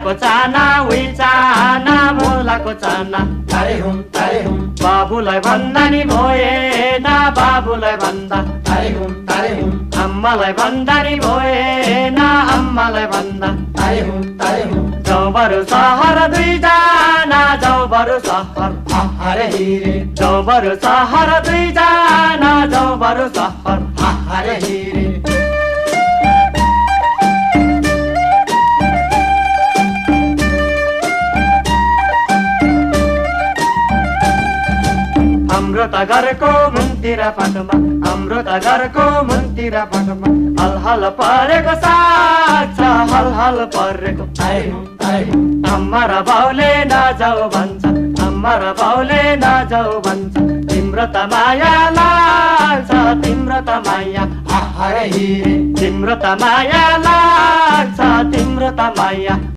को चाना उही चाना भोलाको चाना तारे हुम बाबुलाई भन्दा नि भएन बाबुलाई भन्दा तारे हुम आम्मालाई भन्दा नि भएन आम्मालाई भन्दा तारे हुम जाउँ बरु सहर दुईजना जाउँ बरु सहर हरे हिरे जाउँ बरु सहर दुईजना जाउँ बरु सहर हरे हिरे हाम्रो त घरको मुन्तिर पाटोमा हाम्रो त घरको मुन्तिर पाटोमा हल परेको साग छ हल परेको आम्मा र बाउले नजाऊ भन्छ आम्मा र बाउले नजाऊ भन्छ तिम्रो त माया लाग्छ तिम्रो त माया हरे हिरे तिम्रो त माया लाग्छ तिम्रो त माया